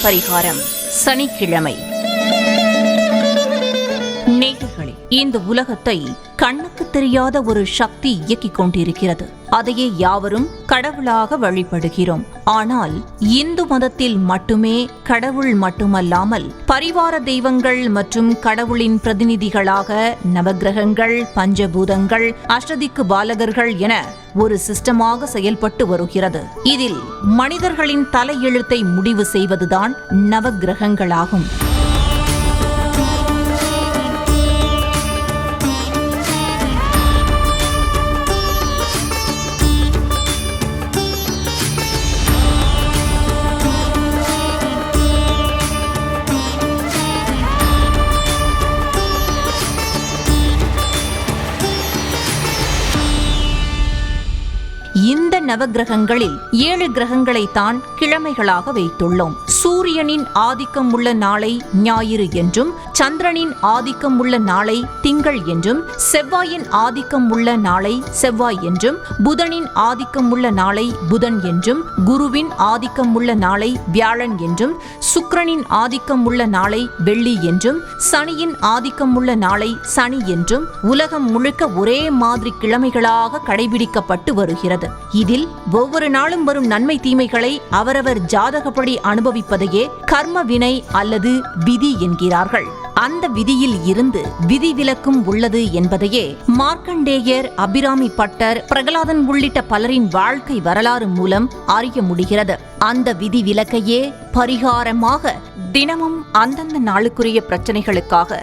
பரிகாரம் சனிக்கிழமை. நேயர்களே, இந்த உலகத்தை கண்ணுக்கு தெரியாத ஒரு சக்தி இயக்கிக் கொண்டிருக்கிறது. அதையே யாவரும் கடவுளாக வழிபடுகிறோம். ஆனால் இந்து மதத்தில் மட்டுமே கடவுள் மட்டுமல்லாமல் பரிவார தெய்வங்கள் மற்றும் கடவுளின் பிரதிநிதிகளாக நவக்கிரகங்கள், பஞ்சபூதங்கள், அஷ்டதிக்கு பாலகர்கள் என ஒரு சிஸ்டமாக செயல்பட்டு வருகிறது. இதில் மனிதர்களின் தலையெழுத்தை முடிவு செய்வதுதான் நவக்கிரகங்களாகும். இந்த நவக்கிரகங்களில் 7 கிரகங்களை தான் கிழமைகளாக வைத்துள்ளோம். சூரியனின் ஆதிக்கம் உள்ள நாளை ஞாயிறு என்றும், சந்திரனின் ஆதிக்கம் உள்ள நாளை திங்கள் என்றும், செவ்வாயின் ஆதிக்கம் உள்ள நாளை செவ்வாய் என்றும், புதனின் ஆதிக்கம் உள்ள நாளை புதன் என்றும், குருவின் ஆதிக்கம் உள்ள நாளை வியாழன் என்றும், சுக்கிரனின் ஆதிக்கம் உள்ள நாளை வெள்ளி என்றும், சனியின் ஆதிக்கம் உள்ள நாளை சனி என்றும் உலகம் முழுக்க ஒரே மாதிரி கிழமைகளாக கடைபிடிக்கப்பட்டு வருகிறது. இதில் ஒவ்வொரு நாளும் வரும் நன்மை தீமைகளை அவரவர் ஜாதகப்படி அனுபவிப்பதையே கர்ம வினை அல்லது விதி என்கிறார்கள். அந்த விதியில் இருந்து விதிவிலக்கும் உள்ளது என்பதையே மார்க்கண்டேயர், அபிராமி பட்டர், பிரகலாதன் உள்ளிட்ட பலரின் வாழ்க்கை வரலாறு மூலம் அறிய முடிகிறது. அந்த விதிவிலக்கையே பரிகாரமாக தினமும் அந்தந்த நாளுக்குரிய பிரச்சனைகளுக்காக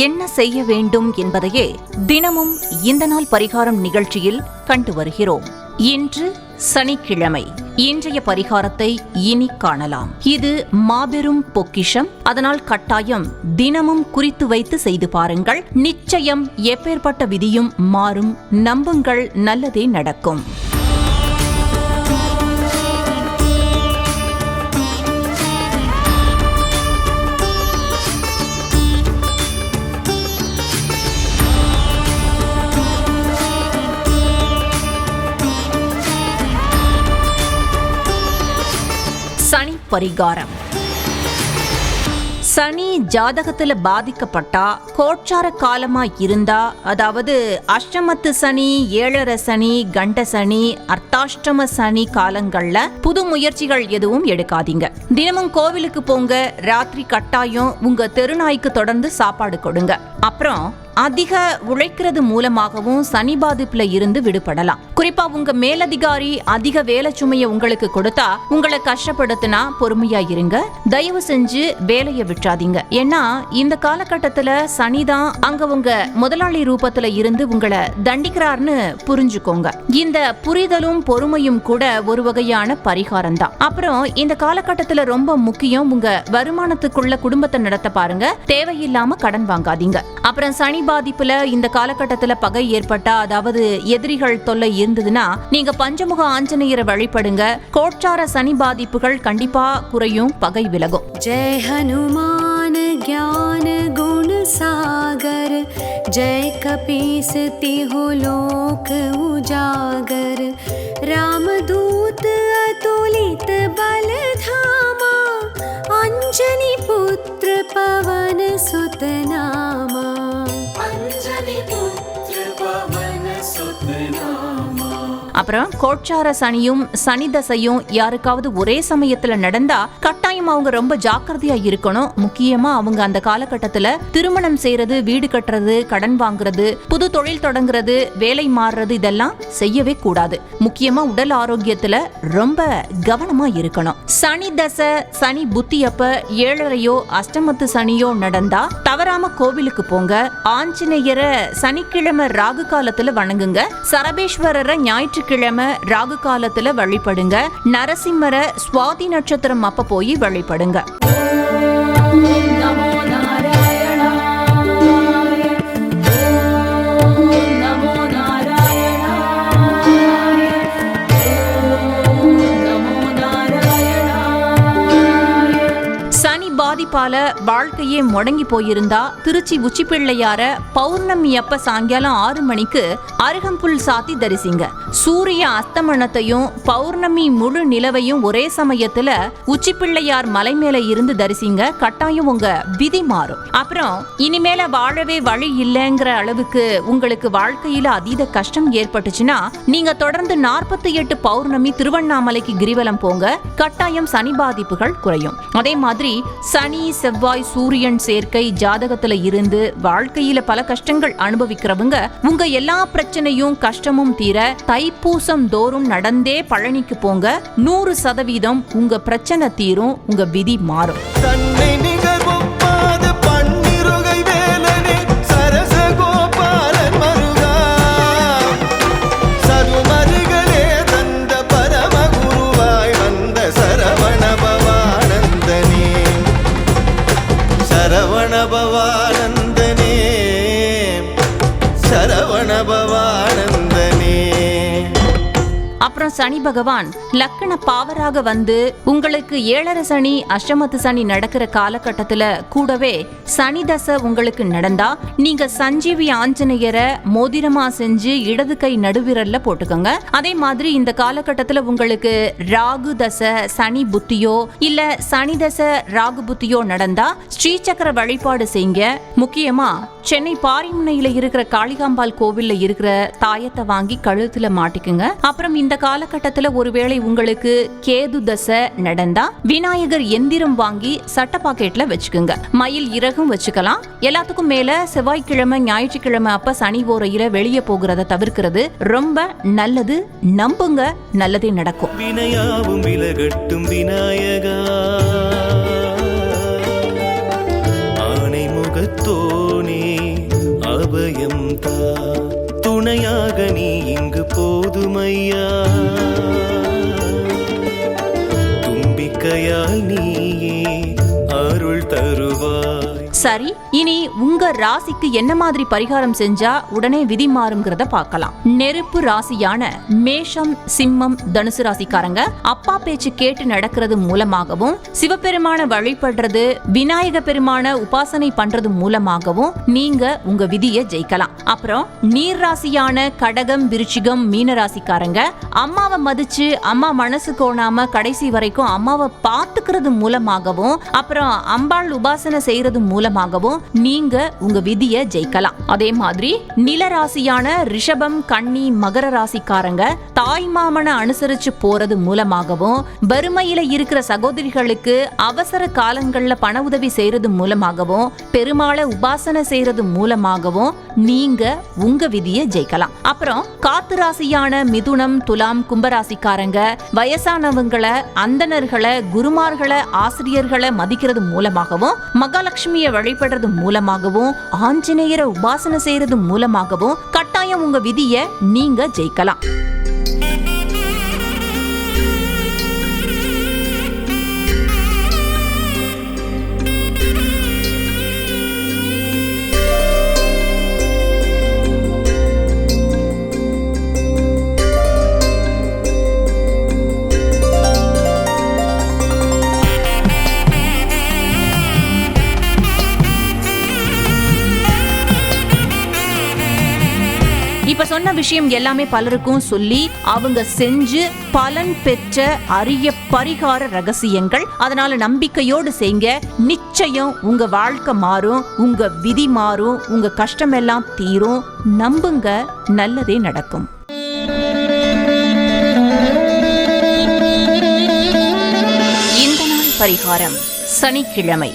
என்ன செய்ய வேண்டும் என்பதையே தினமும் இந்த நாள் பரிகாரம் நிகழ்ச்சியில் கண்டு வருகிறோம். இன்று சனிக்கிழமை. இன்றைய பரிகாரத்தை இனி காணலாம். இது மாபெரும் பொக்கிஷம். அதனால் கட்டாயம் தினமும் குறித்து வைத்து செய்து பாருங்கள். நிச்சயம் எப்பேற்பட்ட விதியும் மாறும். நம்புங்கள், நல்லதே நடக்கும். சனி பரிகாரம். சனி ஜாதகத்துல பாதிக்கப்பட்டா, கோட்சார காலமா இருந்தா, அதாவது அஷ்டமத்து சனி, 7.5 சனி, கண்ட சனி, அர்த்தாஷ்டம சனி காலங்கள்ல புது முயற்சிகள் எதுவும் எடுக்காதீங்க. தினமும் கோவிலுக்கு போங்க. ராத்திரி கட்டாயம் உங்க தெருநாய்க்கு தொடர்ந்து சாப்பாடு கொடுங்க. அப்புறம் அதிக உழைக்கிறது மூலமாகவும் சனி பாதிப்புல இருந்து விடுபடலாம். குறிப்பா உங்க மேலதிகாரி அதிக வேலை சுமையை உங்களுக்கு கொடுத்தா, உங்களை கஷ்டப்படுத்தினா பொறுமையா இருங்க. தயவு செஞ்சு வேலையை விட்டுறாதீங்க. ஏன்னா இந்த காலகட்டத்துல சனிதான் அங்க உங்க முதலாளி ரூபத்துல இருந்து உங்களை தண்டிக்கிறார்னு புரிஞ்சுக்கோங்க. இந்த புரிதலும் பொறுமையும் கூட ஒரு வகையான பரிகாரம் தான். அப்புறம் இந்த காலகட்டத்துல ரொம்ப முக்கியம், உங்க வருமானத்துக்குள்ள குடும்பத்தை நடத்த பாருங்க. தேவையில்லாம கடன் வாங்காதீங்க. அப்புறம் சனி பாதிப்புல இந்த காலகட்டத்துல பகை ஏற்பட்டா, அதாவது எதிரிகள் தொல்லை இருந்ததுன்னா, நீங்க பஞ்சமுக ஆஞ்சநேயரை வழிபடுங்க. கோட்சார சனி பாதிப்புகள் கண்டிப்பா குறையும், பகை விலகும். ஜெய் ஹனுமான் ज्ञान गुण सागर, जय कपीस तिहु लोक उजागर, रामदूत अतुलित बल धामा, अंजनी पुत्र पवन सुत नामा, अंजनी पुत्र पवन सुत नामा. அப்புறம் கோட்சார சனியும் சனி தசையும் யாருக்காவது ஒரே சமயத்துல நடந்தா கட்டாயம் அவங்க ரொம்ப ஜாக்கிரதையா இருக்கணும். முக்கியமா அவங்க அந்த காலகட்டத்துல திருமணம் செய்யறது, வீடு கட்டுறது, கடன் வாங்குறது, புது தொழில் தொடங்குறது, வேலை மாறுறது இதெல்லாம் செய்யவே கூடாது. முக்கியமா உடல் ஆரோக்கியத்துல ரொம்ப கவனமா இருக்கணும். சனி தசை, சனி புத்தி அப்ப 7.5 அஷ்டமத்து சனியோ நடந்தா தவறாம கோவிலுக்கு போங்க. ஆஞ்சநேயரை சனிக்கிழமை ராகு காலத்துல வணங்குங்க. சரபேஸ்வரரை ஞாயிற்றுக்கிழமை ராகு காலத்துல வழிபடுங்க. நரசிம்மரை சுவாதி நட்சத்திரம் அப்ப போய் வழிபடுங்க. பாதிப்பால வாழ்க்கையே முடங்கி போயிருந்தா திருச்சி உச்சிப்பிள்ளையார பௌர்ணமி அப்ப சாயங்காலம் 6 மணிக்கு அருகம்புல் சாத்தி தரிசிங்க. சூரிய அஸ்தமனத்தையும் பௌர்ணமி முழு நிலவையும் ஒரே சமயத்துல உச்சிப்பிள்ளையார் மலை மேல இருந்து தரிசிங்க. கட்டாயம் உங்க விதி மாறும். அப்புறம் இனிமேல வாழவே வழி இல்லைங்கிற அளவுக்கு உங்களுக்கு வாழ்க்கையில அதீத கஷ்டம் ஏற்பட்டுச்சுன்னா நீங்க தொடர்ந்து 48 பௌர்ணமி திருவண்ணாமலைக்கு கிரிவலம் போங்க. கட்டாயம் சனி பாதிப்புகள் குறையும். அதே மாதிரி சனி செவ்வாய் சூரியன் சேர்க்கை ஜாதகத்துல இருந்து வாழ்க்கையில பல கஷ்டங்கள் அனுபவிக்கிறவங்க உங்க எல்லா பிரச்சனையும் கஷ்டமும் தீர தைப்பூசம் தோறும் நடந்தே பழனிக்கு போங்க. 100% உங்க பிரச்சனை தீரும், உங்க விதி மாறும். அப்புறம் சனி பகவான் லக்கண பாவராக வந்து உங்களுக்கு 7.5 சனி அஷ்டமத்து சனி நடக்கிற காலகட்டத்துல கூடவே சனி தசை உங்களுக்கு நடந்தா நீங்க சஞ்சீவி ஆஞ்சநேயரை மோதிரமா செஞ்சு இடது கை நடுவிரல்ல போட்டுக்கோங்க. அதே மாதிரி இந்த காலகட்டத்துல உங்களுக்கு ராகு தசை சனி புத்தியோ இல்ல சனி தசை ராகு புத்தியோ நடந்தா ஸ்ரீசக்கர வழிபாடு செய்யுங்க. முக்கியமா சென்னை பாரிமுனையில இருக்கிற காளிகாம்பாள் கோவில்ல இருக்கிற தாயத்தை வாங்கி கழுத்துல மாட்டிக்குங்க. அப்புறம் இந்த காலகட்டத்துல ஒருவேளை உங்களுக்கு கேது தசை நடந்தா விநாயகர் எந்திரம் வாங்கி சட்ட பாக்கெட்ல வச்சுக்குங்க. மயில் இறகும் வச்சுக்கலாம். எல்லாத்துக்கும் மேல செவ்வாய்க்கிழமை ஞாயிற்றுக்கிழமை அப்ப சனி ஓரையில வெளியே போகிறத தவிர்க்கிறது ரொம்ப நல்லது. நம்புங்க, நல்லதே நடக்கும். வினையாவும் விலகட்டும் விநாயகா, ஆனை முகத்தோனே அபயம் தா, துணையாக நீ இங்கு போதுமையா, தும்பிக்கையால் நீயே அருள் தருவாய். சரி, இனி உங்க ராசிக்கு என்ன மாதிரி பரிகாரம் செஞ்சா உடனே விதி மாறும்ங்கிறத பார்க்கலாம். நெருப்பு ராசியான மேஷம் சிம்மம் தனுசு ராசிக்காரங்க அப்பா பேச்சு கேட்டு நடக்கிறது மூலமாகவும் சிவபெருமான வழிபடுறது விநாயக பெருமான உபாசனை பண்றது மூலமாகவும் நீங்க உங்க விதியை ஜெயிக்கலாம். அப்புறம் நீர் ராசியான கடகம் விருச்சிகம் மீன ராசிக்காரங்க அம்மாவை மதிச்சு அம்மா மனசு கோணாம கடைசி வரைக்கும் அம்மாவை பாத்துக்கிறது மூலமாகவும் அப்புறம் அம்பாள் உபாசனை செய்யறது மூலமாகவும் நீங்க உங்க விதியை ஜெயிக்கலாம். அதே மாதிரி நில ராசியான ரிஷபம் கன்னி மகர ராசிக்காரங்க தாய் மாமனை அனுசரிச்சு போறது மூலமாகவும் வறுமையில இருக்கிற சகோதரிகளுக்கு அவசர காலங்கள்ல பண உதவி செய்யறது மூலமாகவும் பெருமாளை உபாசனை செய்யறது மூலமாகவும் நீங்க உங்க விதியை ஜெயிக்கலாம். அப்புறம் காத்து ராசியான மிதுனம் துலாம் கும்பராசிக்காரங்க வயசானவங்களை அந்தணர்களை குருமார்களை ஆசிரியர்களை மதிக்கிறது மூலமாகவும் மகாலட்சுமியை வழிபடுறது மூலமாகவும் ஆஞ்சநேயரை உபாசனை செய்யறது மூலமாகவும் கட்டாயம் உங்க விதியை நீங்க ஜெயிக்கலாம். இப்ப சொன்ன விஷயம் எல்லாமே பலருக்கும் சொல்லி அவங்க செஞ்சு பலன் பெற்ற அரிய பரிகார ரகசியங்கள். அதனால நம்பிக்கையோடு செய்யுங்க. நிச்சயம் உங்க வாழ்க்கை மாறும், உங்க விதி மாறும், உங்க கஷ்டம் எல்லாம் தீரும். நம்புங்க, நல்லதே நடக்கும். இந்த நாள் பரிகாரம். சனிக்கிழமை